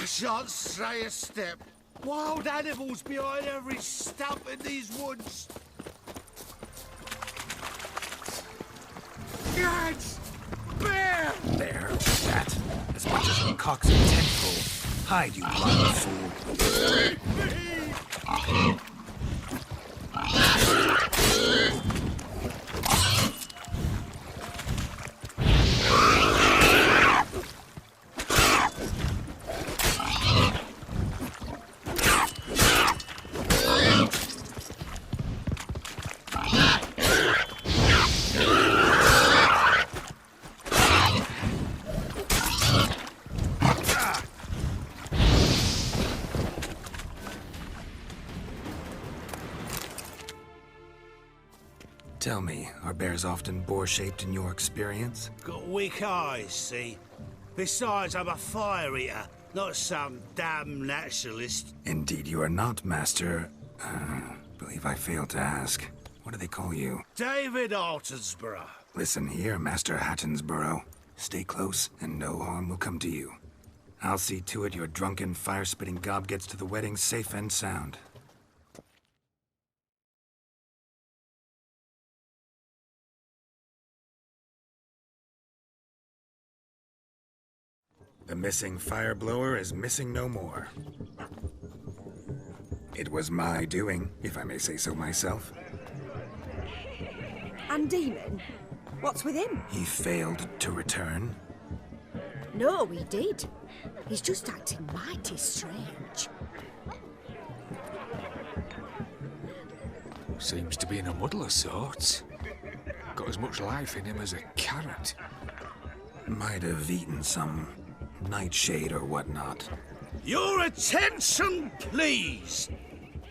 I shan't stray a step. Wild animals behind every stump in these woods. Gads! Bear! There, that. As much as a cock's a tentpole. Hide, you blind fool. Tell me, are bears often boar-shaped in your experience? Got weak eyes, see? Besides, I'm a fire eater, not some damn naturalist. Indeed you are not, Master... believe I failed to ask. What do they call you? David Altonsborough. Listen here, Master Hattonsborough. Stay close, and no harm will come to you. I'll see to it your drunken, fire-spitting gob gets to the wedding safe and sound. The missing fire blower is missing no more. It was my doing, if I may say so myself. And Demon? What's with him? He failed to return. No, he did. He's just acting mighty strange. Seems to be in a muddle of sorts. Got as much life in him as a carrot. Might have eaten some nightshade or whatnot. Your attention, please.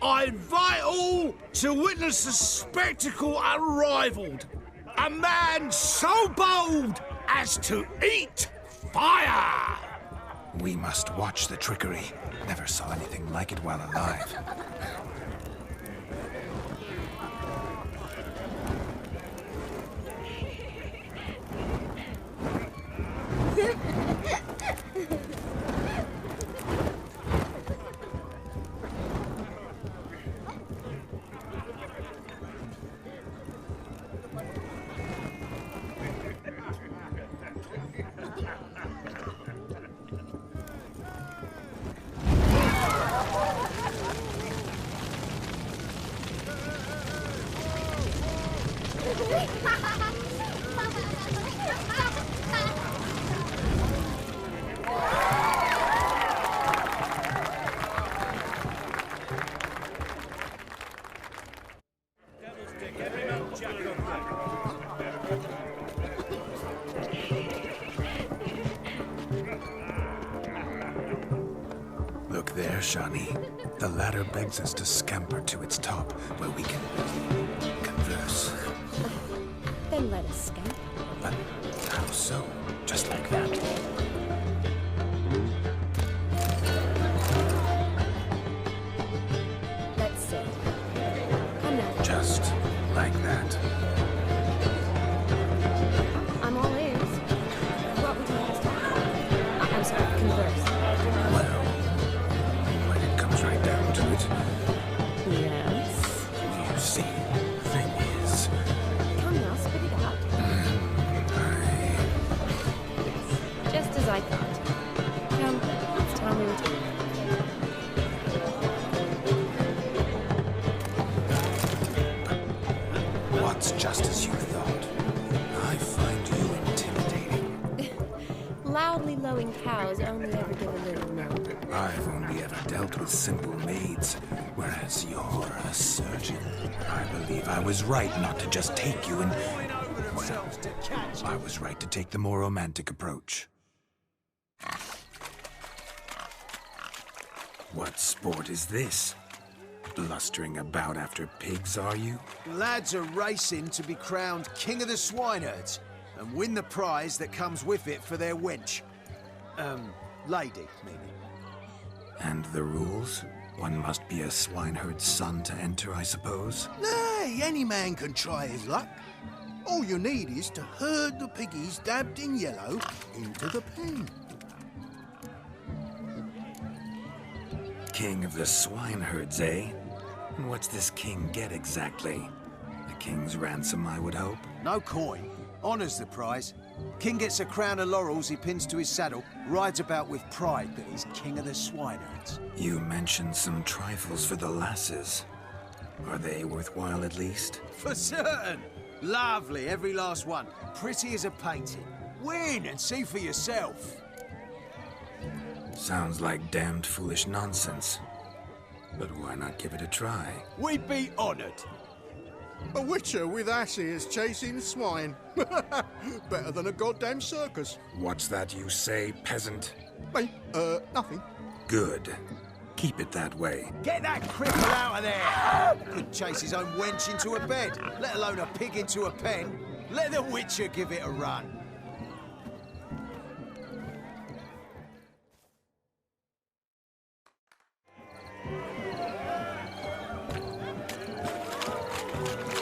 I invite all to witness a spectacle unrivaled. A man so bold as to eat fire! We must watch the trickery. Never saw anything like it while alive. Look there, Shani. The ladder begs us to scamper to its top, where we can converse. Then let us scamper. But how so? Just like that? Let's see. Come now. Just like that. I'm all ears. What would you like us to do? I'm sorry, converse. Well, when it comes right down to it, Yes? you see, the thing is, Come now, spit it out. Just as I thought. Come, it's time we return. What's just as you thought? I find you intimidating. Loudly lowing cows only ever give a little milk. I've only ever dealt with simple maids, whereas you're a surgeon. I believe I was right not to just take you and... Well, I was right to take the more romantic approach. What sport is this? Blustering about after pigs, are you? Lads are racing to be crowned King of the Swineherds and win the prize that comes with it for their wench. Lady, meaning. And the rules? One must be a swineherd's son to enter, I suppose? Nay, any man can try his luck. All you need is to herd the piggies dabbed in yellow into the pen. King of the swineherds, eh? And what's this king get exactly? A king's ransom, I would hope. No coin. Honours the prize. King gets a crown of laurels he pins to his saddle, rides about with pride that he's king of the swineherds. You mentioned some trifles for the lasses. Are they worthwhile at least? For certain! Lovely, every last one. Pretty as a painting. Win and see for yourself. Sounds like damned foolish nonsense. But why not give it a try? We'd be honoured. A witcher with asses chasing swine. Better than a goddamn circus. What's that you say, peasant? Mate, nothing. Good. Keep it that way. Get that cripple out of there! Could chase his own wench into a bed, let alone a pig into a pen. Let the witcher give it a run.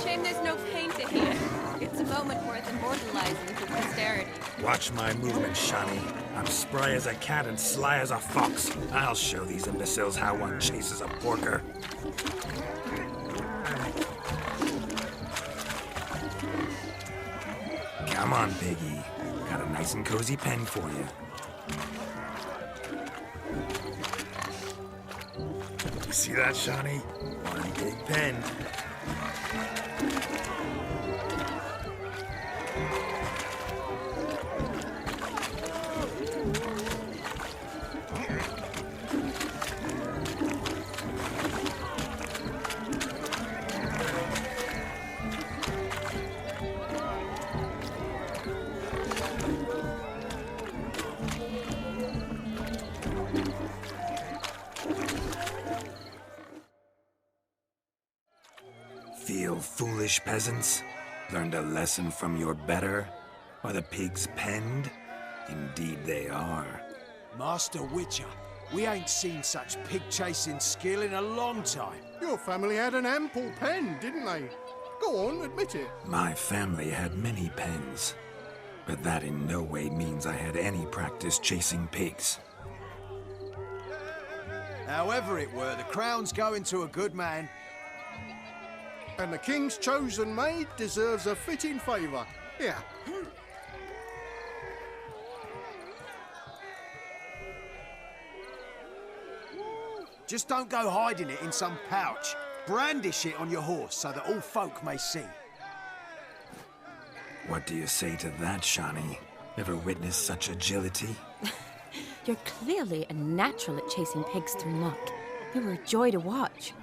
Shame there's no paint in here. It's a moment worth immortalizing for posterity. Watch my movement, Shani. I'm spry as a cat and sly as a fox. I'll show these imbeciles how one chases a porker. Come on, piggy. Got a nice and cozy pen for you. You see that, Shani? One big pen. Feel foolish, peasants? Learned a lesson from your better? Are the pigs penned? Indeed they are. Master Witcher, we ain't seen such pig-chasing skill in a long time. Your family had an ample pen, didn't they? Go on, admit it. My family had many pens, but that in no way means I had any practice chasing pigs. However it were, the crown's going to a good man. And the king's chosen maid deserves a fitting favour. Here. Just don't go hiding it in some pouch. Brandish it on your horse so that all folk may see. What do you say to that, Shani? Ever witnessed such agility? You're clearly a natural at chasing pigs through muck. You were a joy to watch.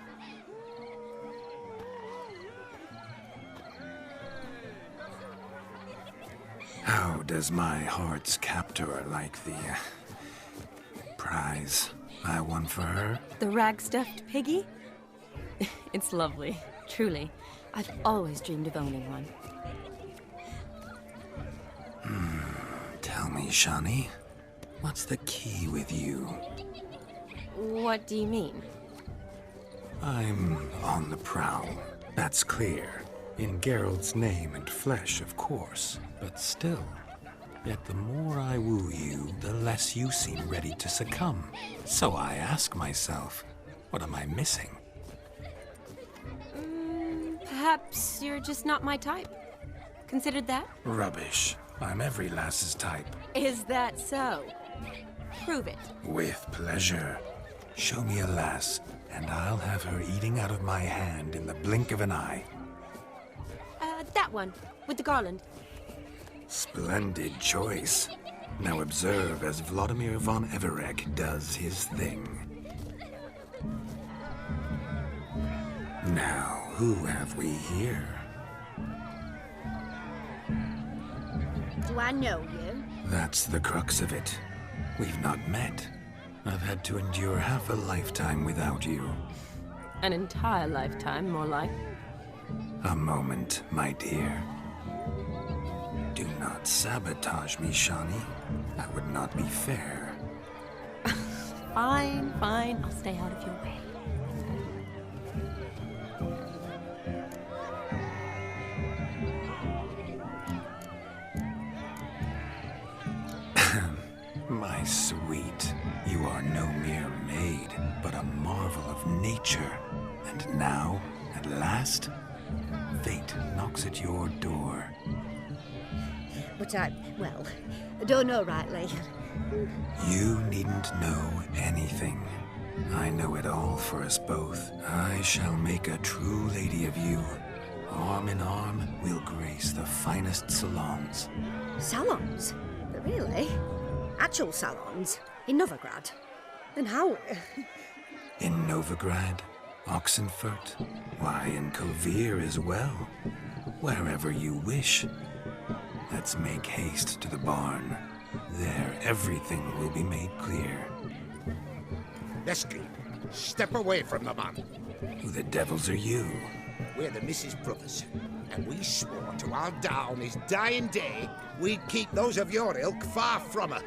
How does my heart's captor like the prize I won for her? The rag-stuffed piggy? It's lovely, truly. I've always dreamed of owning one. Tell me, Shani, what's the key with you? What do you mean? I'm on the prowl. That's clear. In Geralt's name and flesh, of course. But still, yet the more I woo you, the less you seem ready to succumb. So I ask myself, what am I missing? Perhaps you're just not my type. Considered that? Rubbish. I'm every lass's type. Is that so? Prove it. With pleasure. Show me a lass, and I'll have her eating out of my hand in the blink of an eye. That one, with the garland. Splendid choice. Now observe as Vladimir von Everek does his thing. Now, who have we here? Do I know you? That's the crux of it. We've not met. I've had to endure half a lifetime without you. An entire lifetime, more like. A moment, my dear. Do not sabotage me, Shani. That would not be fair. Fine, fine. I'll stay out of your way. My sweet, you are no mere maid. but a marvel of nature. And now, at last, fate knocks at your door. But I don't know rightly. You needn't know anything. I know it all for us both. I shall make a true lady of you. Arm in arm, we'll grace the finest salons. Salons? Really? Actual salons? In Novigrad? And how? In Novigrad, Oxenfurt, why, in Kovir as well. Wherever you wish. Let's make haste to the barn. There, everything will be made clear. Lesky, step away from the man. Who the devils are you? We're the Mrs. Brothers, and we swore to our down his dying day we'd keep those of your ilk far from her.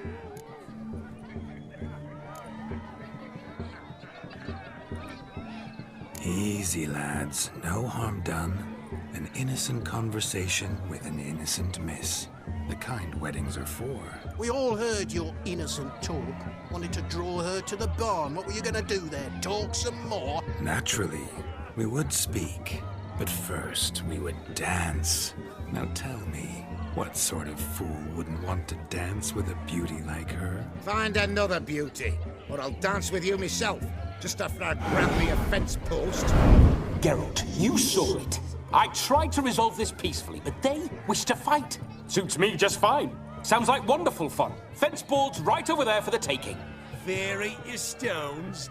Easy, lads. No harm done. An innocent conversation with an innocent miss. The kind weddings are for. We all heard your innocent talk. Wanted to draw her to the barn. What were you gonna do there? Talk some more? Naturally, we would speak. But first, we would dance. Now tell me, what sort of fool wouldn't want to dance with a beauty like her? Find another beauty, or I'll dance with you myself, just after I grab me a fence post. Geralt, you saw it. I tried to resolve this peacefully, but they wish to fight. Suits me just fine. Sounds like wonderful fun. Fence boards right over there for the taking. Fear eat your stones.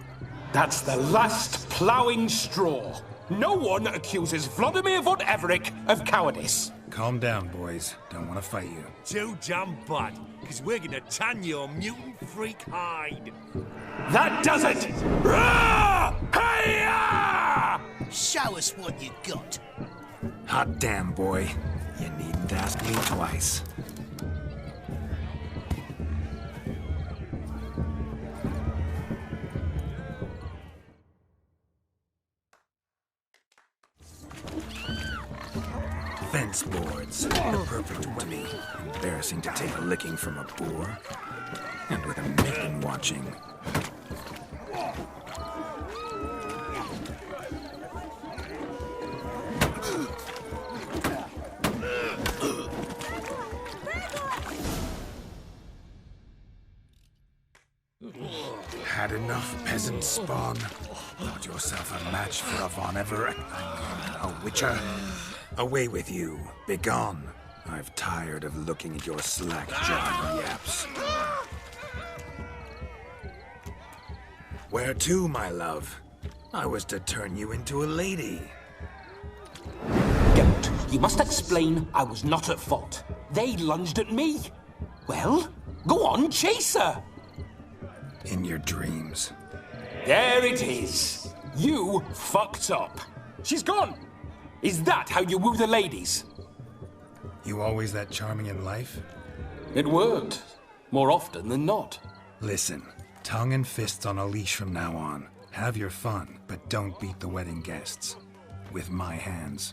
That's the last ploughing straw. No one accuses Vladimir von Everett of cowardice. Calm down, boys. Don't want to fight you. Too damn bad, because we're gonna tan your mutant freak hide. That does it! Rah! Hey-ya! Show us what you got. Hot damn, boy. You needn't ask me twice. Fence boards. The perfect to me. Embarrassing to take a licking from a boar. And with a maiden watching. Had enough, peasant spawn? Thought yourself a match for a Von Everett? A witcher? Away with you. Begone. I've tired of looking at your slack-jawed yaps. Where to, my love? I was to turn you into a lady. Geralt, you must explain I was not at fault. They lunged at me. Well, go on, chase her. In your dreams. There it is. You fucked up. She's gone. Is that how you woo the ladies? You always that charming in life? It worked. More often than not. Listen, tongue and fists on a leash from now on. Have your fun, but don't beat the wedding guests. With my hands.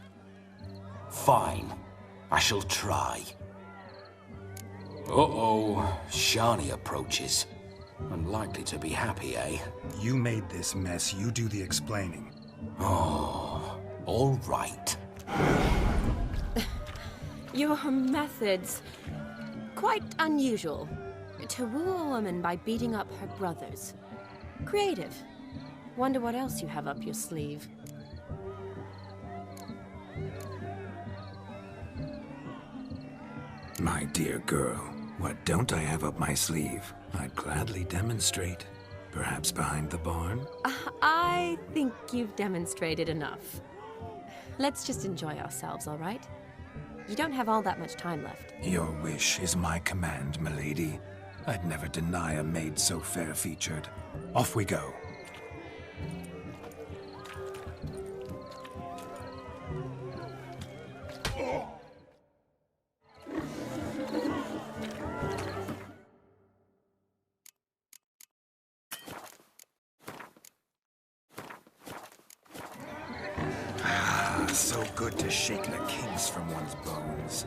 Fine. I shall try. Uh-oh. Shani approaches. Unlikely to be happy, eh? You made this mess. You do the explaining. Oh, all right. Your methods, quite unusual. To woo a woman by beating up her brothers. Creative. Wonder what else you have up your sleeve. My dear girl, what don't I have up my sleeve? I'd gladly demonstrate. Perhaps behind the barn? I think you've demonstrated enough. Let's just enjoy ourselves, all right? You don't have all that much time left. Your wish is my command, milady. I'd never deny a maid so fair-featured. Off we go. So good to shake the kinks from one's bones.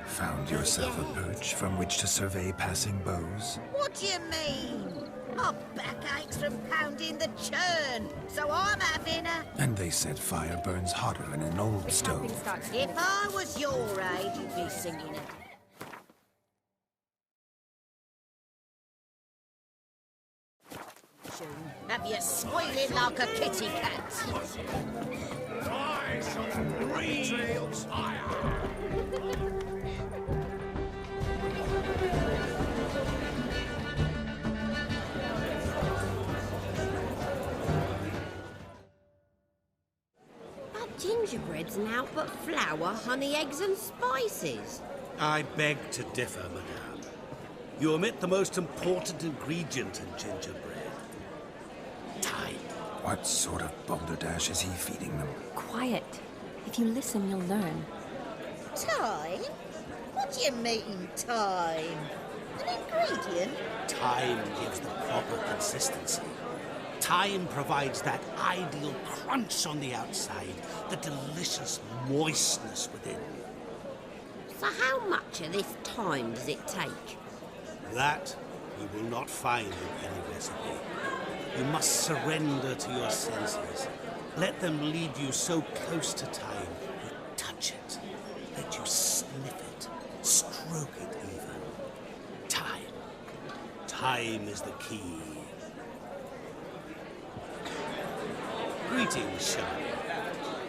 Found yourself a perch from which to survey passing beaux? What do you mean? My back aches from pounding the churn, so I'm having a... And they said fire burns hotter in an old stove. If I was your age, you'd be singing it. Have you squealing like a kitty cat? Rise of green fire! That gingerbread's now but flour, honey, eggs and spices. I beg to differ, madame. You omit the most important ingredient in gingerbread. Time. What sort of balderdash is he feeding them? Quiet. If you listen, you'll learn. Time? What do you mean, time? An ingredient? Time gives the proper consistency. Time provides that ideal crunch on the outside, the delicious moistness within. So how much of this time does it take? That you will not find in any recipe. You must surrender to your senses. Let them lead you so close to time, you touch it. Let you sniff it, stroke it even. Time. Time is the key. Greetings, Shani.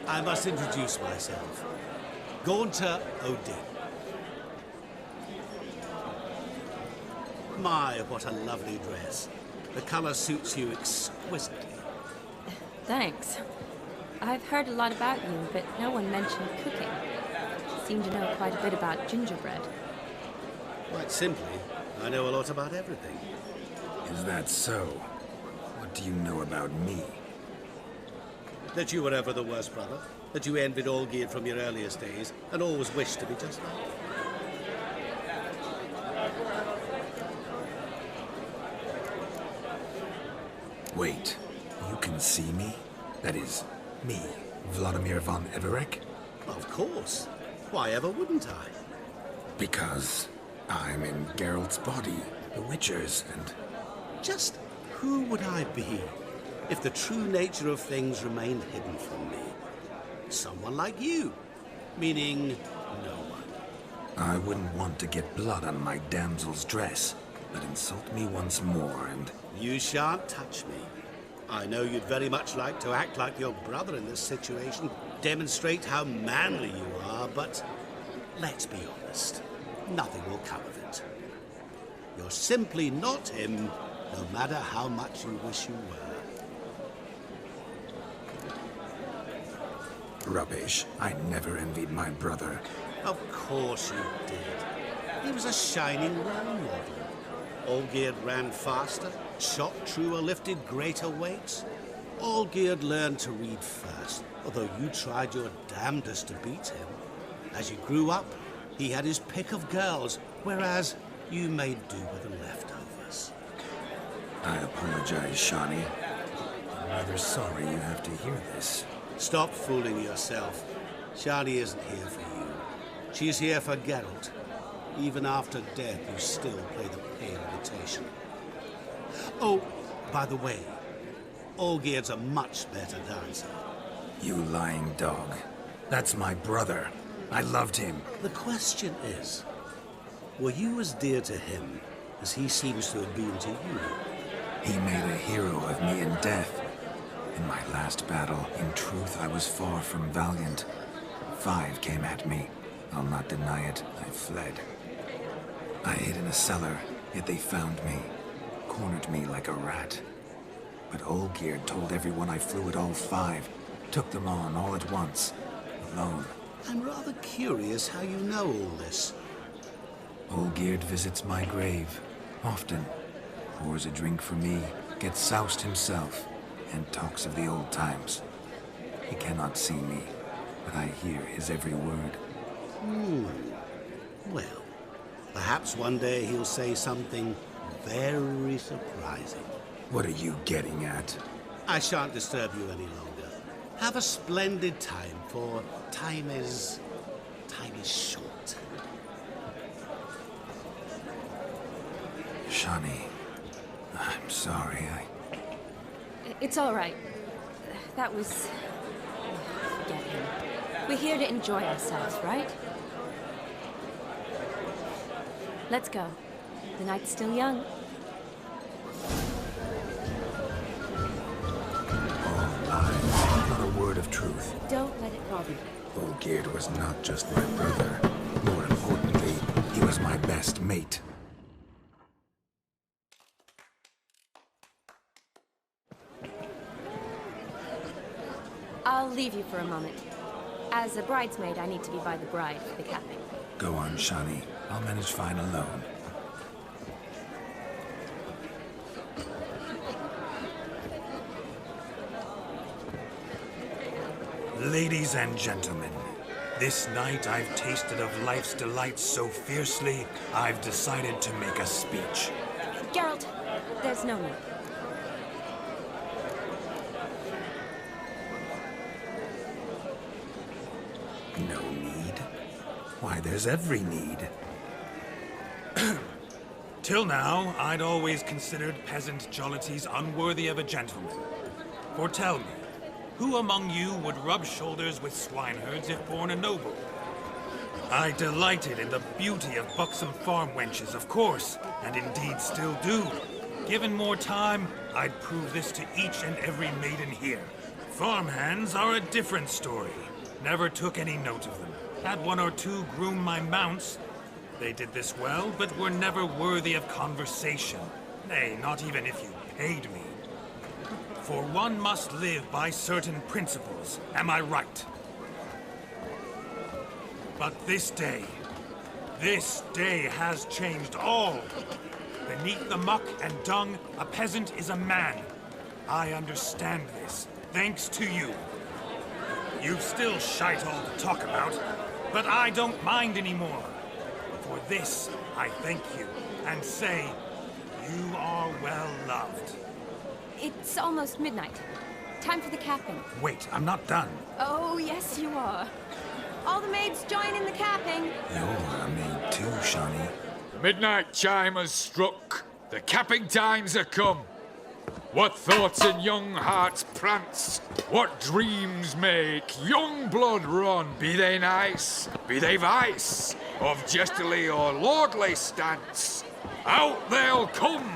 I must introduce myself. Gaunter Odin. My, what a lovely dress. The color suits you exquisitely. Thanks. I've heard a lot about you, but no one mentioned cooking. You seem to know quite a bit about gingerbread. Quite simply, I know a lot about everything. Is that so? What do you know about me? That you were ever the worst brother. That you envied Olgierd from your earliest days, and always wished to be just like him. Wait, you can see me? That is, me, Vladimir von Everek? Of course. Why ever wouldn't I? Because I'm in Geralt's body, the Witcher's, and... Just who would I be if the true nature of things remained hidden from me? Someone like you. Meaning, no one. I wouldn't want to get blood on my damsel's dress, but insult me once more and... You shan't touch me. I know you'd very much like to act like your brother in this situation, demonstrate how manly you are, but let's be honest, nothing will come of it. You're simply not him, no matter how much you wish you were. Rubbish. I never envied my brother. Of course you did. He was a shining role model. Olgierd ran faster, shot truer, lifted greater weights. Olgierd learned to read first, although you tried your damnedest to beat him. As you grew up, he had his pick of girls, whereas you made do with the leftovers. I apologize, Shani. I'm rather sorry you have to hear this. Stop fooling yourself. Shani isn't here for you. She's here for Geralt. Even after death, you still play the pale imitation. Oh, by the way, Olgierd's a much better dancer. You lying dog. That's my brother. I loved him. The question is, were you as dear to him as he seems to have been to you? He made a hero of me in death. In my last battle, in truth, I was far from valiant. 5 came at me. I'll not deny it. I fled. I hid in a cellar, yet they found me. Cornered me like a rat. But Olgierd told everyone I flew at all 5. Took them on all at once. Alone. I'm rather curious how you know all this. Olgierd visits my grave. Often. Pours a drink for me. Gets soused himself. And talks of the old times. He cannot see me, but I hear his every word. Well, perhaps one day he'll say something very surprising. What are you getting at? I shan't disturb you any longer. Have a splendid time, for time is short. Shani, I'm sorry, It's all right. That was... Forget him. We're here to enjoy ourselves, right? Let's go. The night's still young. All lies, not a word of truth. Don't let it bother you. Olgierd was not just my brother. More importantly, he was my best mate. I'll leave you for a moment. As a bridesmaid, I need to be by the bride for the capping. Go on, Shani. I'll manage fine alone. Ladies and gentlemen, this night I've tasted of life's delights so fiercely, I've decided to make a speech. Geralt, there's no need. No need? Why, there's every need. Till now, I'd always considered peasant jollities unworthy of a gentleman. For tell me, who among you would rub shoulders with swineherds if born a noble? I delighted in the beauty of buxom farm wenches, of course, and indeed still do. Given more time, I'd prove this to each and every maiden here. Farmhands are a different story. Never took any note of them. Had one or two groom my mounts. They did this well, but were never worthy of conversation. Nay, not even if you paid me. For one must live by certain principles, am I right? But this day has changed all. Beneath the muck and dung, a peasant is a man. I understand this, thanks to you. You've still shite all to talk about, but I don't mind anymore. For this, I thank you, and say, you are well loved. It's almost midnight. Time for the capping. Wait, I'm not done. Oh, yes, you are. All the maids join in the capping. You're a maid too, Shani. The midnight chime has struck. The capping times are come. What thoughts in young hearts prance? What dreams make young blood run? Be they nice, be they vice, of jestily or lordly stance, out they'll come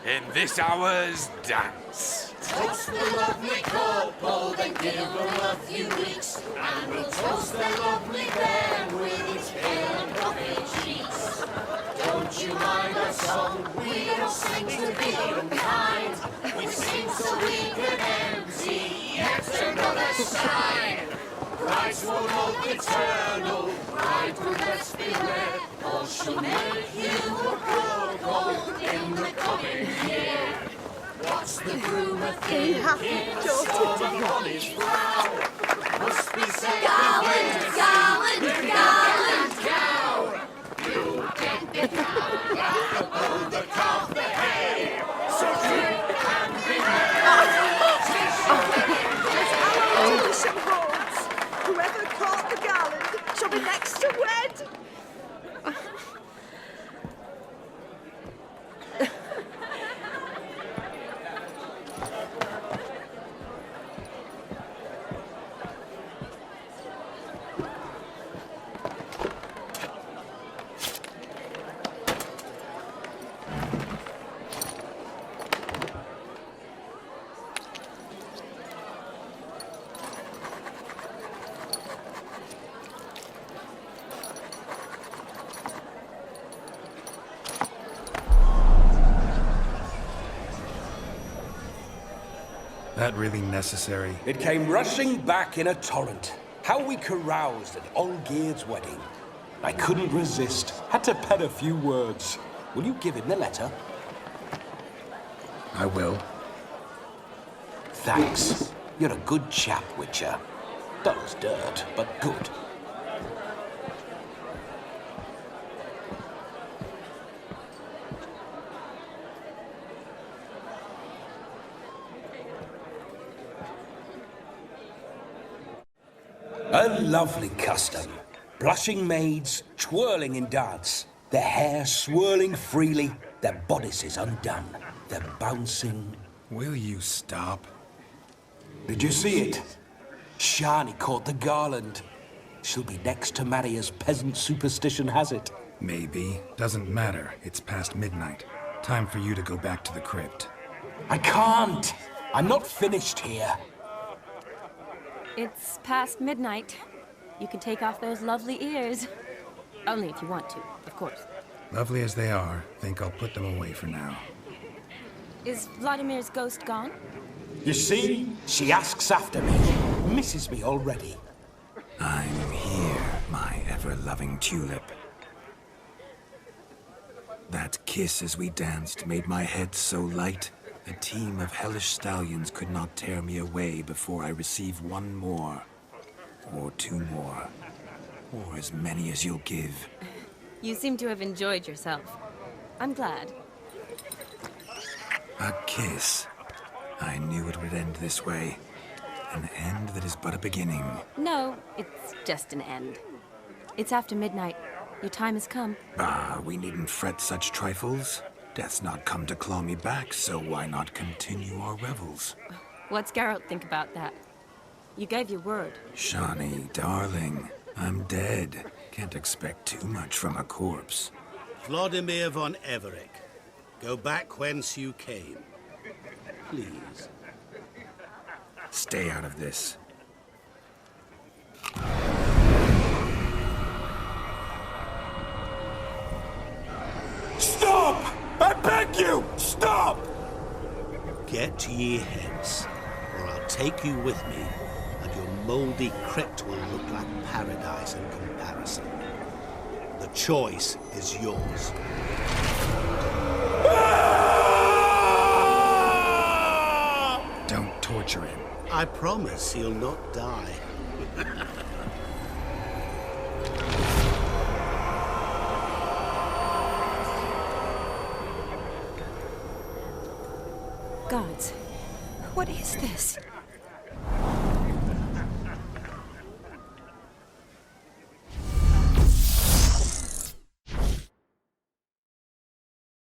in this hour's dance. Toast the lovely couple, then give them a few weeks, and we'll toast their lovely pair with its pale and puffy cheeks. Don't you mind our song? We don't sing to be unkind. We sing so we can empty yet another sign. Brides will love eternal, bride will best beware, or she'll make you a cuckold in the coming year. What's the groom a thinking? Storming on his brow. Must be said Garland! cow. You'll get the cow above the calf the hay. So drink and be merry. Some horns. Whoever caught the garland shall be next to wed. That really necessary? It came rushing back in a torrent. How we caroused at Olgierd's wedding. I couldn't resist. Had to pen a few words. Will you give him the letter? I will. Thanks. You're a good chap, Witcher. Dull as dirt, but good. A lovely custom. Blushing maids twirling in dance, their hair swirling freely, their bodices undone. The bouncing... Will you stop? Did you see it? Shani caught the garland. She'll be next to marry as peasant superstition has it. Maybe. Doesn't matter. It's past midnight. Time for you to go back to the crypt. I can't. I'm not finished here. It's past midnight. You can take off those lovely ears. Only if you want to, of course. Lovely as they are, think I'll put them away for now. Is Vladimir's ghost gone? You see? She asks after me. Misses me already. I'm here, my ever-loving tulip. That kiss as we danced made my head so light, a team of hellish stallions could not tear me away before I receive one more. Or two more. Or as many as you'll give. You seem to have enjoyed yourself. I'm glad. A kiss. I knew it would end this way. An end that is but a beginning. No, it's just an end. It's after midnight. Your time has come. Ah, we needn't fret such trifles. Death's not come to claw me back, so why not continue our revels? What's Geralt think about that? You gave your word. Shani, darling, I'm dead. Can't expect too much from a corpse. Vladimir von Everick, go back whence you came. Please. Stay out of this. Stop! I beg you! Stop! Get ye hence, or I'll take you with me, and your mouldy crypt will look like paradise in comparison. The choice is yours. Don't torture him. I promise he'll not die. Gods, what is this?